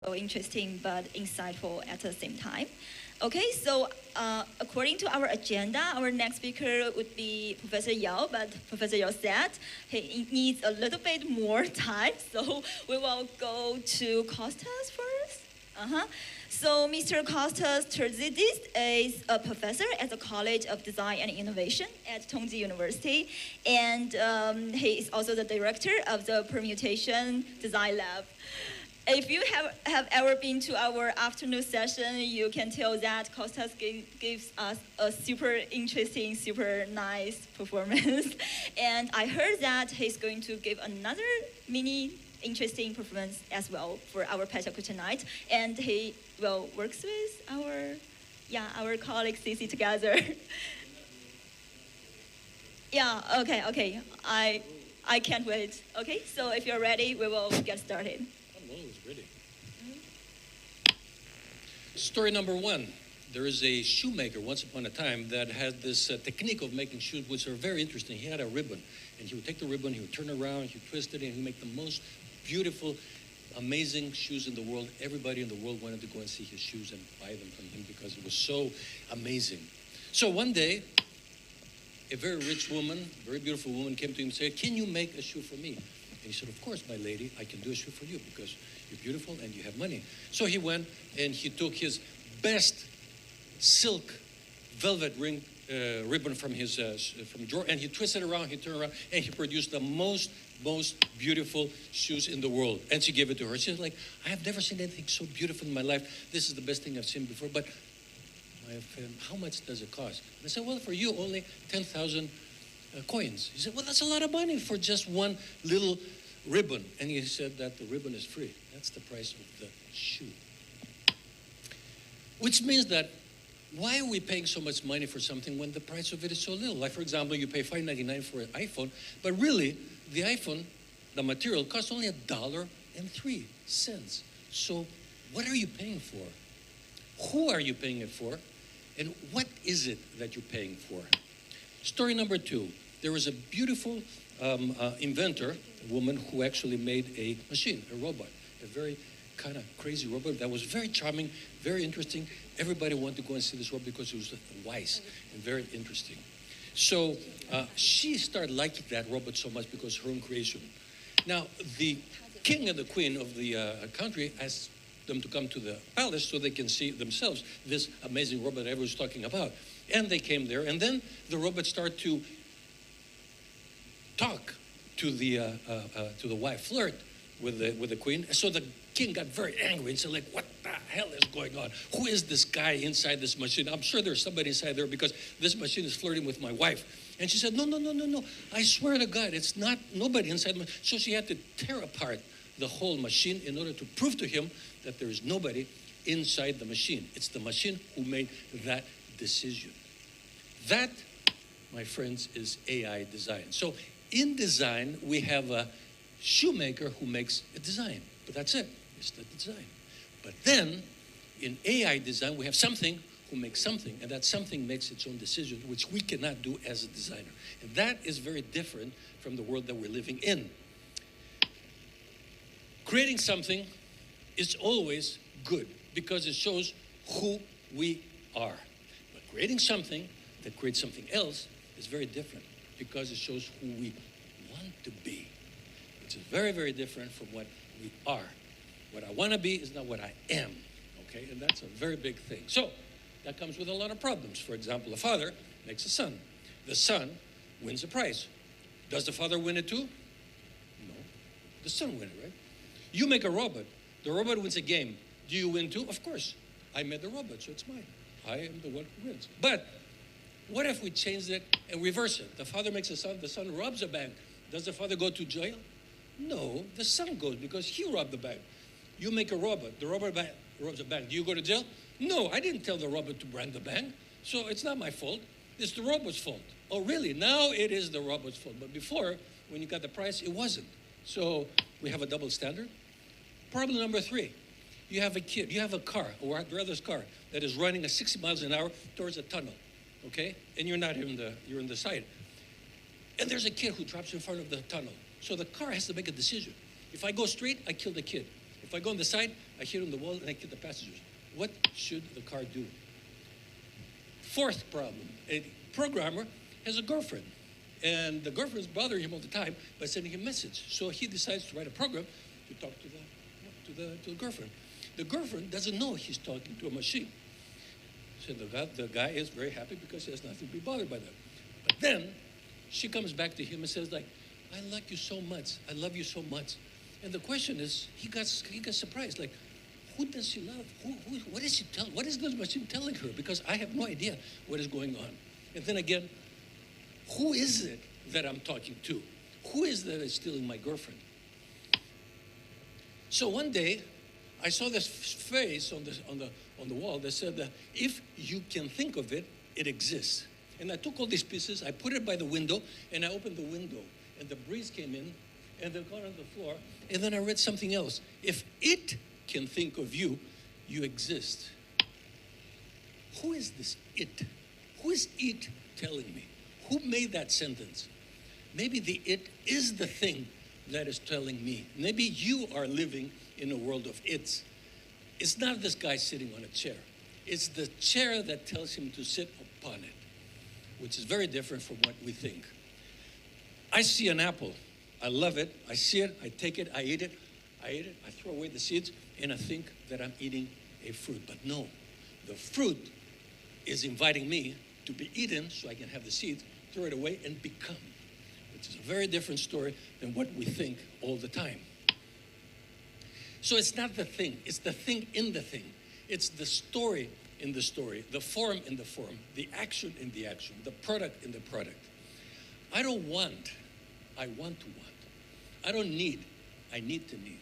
so interesting but insightful at the same time. Okay, so according to our agenda, our next speaker would be Professor Yao, but Professor Yao said he needs a little bit more time, so we will go to Costas first. Uh-huh. So Mr. Costas Terzidis is a professor at the College of Design and Innovation at Tongji University, and he is also the director of the Permutation Design Lab. If you have ever been to our afternoon session, you can tell that Costas gives us a super interesting, super nice performance. And I heard that he's going to give another mini interesting performance as well for our Petaku tonight. And he will works with our colleague Cici together. Yeah, okay. I can't wait. Okay, so if you're ready, we will get started. I'm always ready. Story number one. There is a shoemaker once upon a time that had this technique of making shoes which are very interesting. He had a ribbon, and he would take the ribbon, he would turn around, he would twist it, and he would make the most beautiful, amazing shoes in the world. Everybody in the world wanted to go and see his shoes and buy them from him because it was so amazing. So one day, a very rich woman, very beautiful woman came to him and said, "Can you make a shoe for me?" And he said, "Of course, my lady, I can do a shoe for you because you're beautiful and you have money." So he went and he took his best silk velvet ribbon from his from drawer, and he twisted around, he turned around, and he produced the most beautiful shoes in the world. And she gave it to her. She was like, "I have never seen anything so beautiful in my life. This is the best thing I've seen before, but how much does it cost?" And I said, "Well, for you, only 10,000 coins." He said, "Well, that's a lot of money for just one little ribbon." And he said that the ribbon is free. That's the price of the shoe. Which means that why are we paying so much money for something when the price of it is so little? Like, for example, you pay $5.99 for an iPhone, but really, the iPhone, the material, costs only $1.03. So what are you paying for? Who are you paying it for? And what is it that you're paying for? Story number two. There was a beautiful inventor, a woman who actually made a machine, a robot, a very kind of crazy robot that was very charming, very interesting. Everybody wanted to go and see this robot because it was wise and very interesting. So she started liking that robot so much because of her own creation. Now, the king and the queen of the country asked them to come to the palace so they can see themselves this amazing robot that everyone's talking about. And they came there, and then the robot started to talk to the wife, flirt with the queen. So the king got very angry and said, like, "What the hell is going on? Who is this guy inside this machine? I'm sure there's somebody inside there because this machine is flirting with my wife." And she said, "No. I swear to God, it's not nobody inside the machine." So she had to tear apart the whole machine in order to prove to him that there is nobody inside the machine. It's the machine who made that decision. That, my friends, is AI design. So in design, we have a shoemaker who makes a design, but that's it. It's the design. But then, in AI design, we have something who makes something, and that something makes its own decision, which we cannot do as a designer. And that is very different from the world that we're living in. Creating something is always good because it shows who we are. But creating something that creates something else is very different because it shows who we want to be, which is very, very different from what we are. What I want to be is not what I am, okay? And that's a very big thing. So that comes with a lot of problems. For example, a father makes a son. The son wins a prize. Does the father win it too? No. The son wins it, right? You make a robot. The robot wins a game. Do you win too? Of course. I made the robot, so it's mine. I am the one who wins. But what if we change it and reverse it? The father makes a son. The son robs a bank. Does the father go to jail? No, the son goes because he robbed the bank. You make a robot. The robot robs a bank. Do you go to jail? No, I didn't tell the robot to brand the bank. So it's not my fault. It's the robot's fault. Oh, really? Now it is the robot's fault. But before, when you got the price, it wasn't. So we have a double standard. Problem number three. You have a kid. You have a car, or a brother's car, that is running at 60 miles an hour towards a tunnel. Okay? And you're not you're in the side. And there's a kid who drops in front of the tunnel. So the car has to make a decision. If I go straight, I kill the kid. If I go on the side, I hit on the wall and I hit the passengers. What should the car do? Fourth problem, a programmer has a girlfriend. And the girlfriend's bothering him all the time by sending him a message. So he decides to write a program to talk to the girlfriend. The girlfriend doesn't know he's talking to a machine. So the guy is very happy because he has nothing to be bothered by that. But then she comes back to him and says, like, I like you so much. I love you so much. And the question is, he got surprised. Like, who does she love? What is she telling? What is this machine telling her? Because I have no idea what is going on. And then again, who is it that I'm talking to? Who is that is stealing my girlfriend? So one day, I saw this phrase on the wall that said that if you can think of it, it exists. And I took all these pieces, I put it by the window, and I opened the window, and the breeze came in, and they got on the floor, and then I read something else. If it can think of you, you exist. Who is this it? Who is it telling me? Who made that sentence? Maybe the it is the thing that is telling me. Maybe you are living in a world of its. It's not this guy sitting on a chair. It's the chair that tells him to sit upon it, which is very different from what we think. I see an apple. I love it. I see it. I take it. I eat it. I throw away the seeds, and I think that I'm eating a fruit. But no, the fruit is inviting me to be eaten so I can have the seeds, throw it away, and become, which is a very different story than what we think all the time. So it's not the thing. It's the thing in the thing. It's the story in the story, the form in the form, the action in the action, the product in the product. I don't want, I want to want. I don't need, I need to need.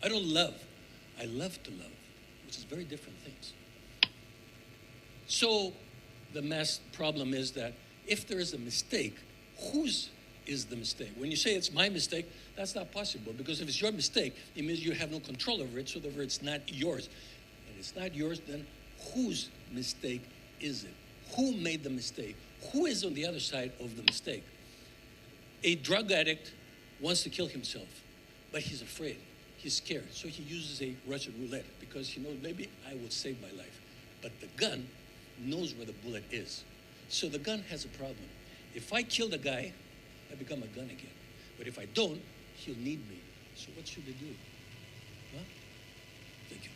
I don't love, I love to love, which is very different things. So the mass problem is that if there is a mistake, whose is the mistake? When you say it's my mistake, that's not possible, because if it's your mistake, it means you have no control over it, so therefore it's not yours. And it's not yours, then whose mistake is it? Who made the mistake? Who is on the other side of the mistake? A drug addict wants to kill himself, but he's afraid. He's scared. So he uses a Russian roulette because he knows maybe I will save my life. But the gun knows where the bullet is. So the gun has a problem. If I kill the guy, I become a gun again. But if I don't, he'll need me. So what should I do? Huh? Thank you.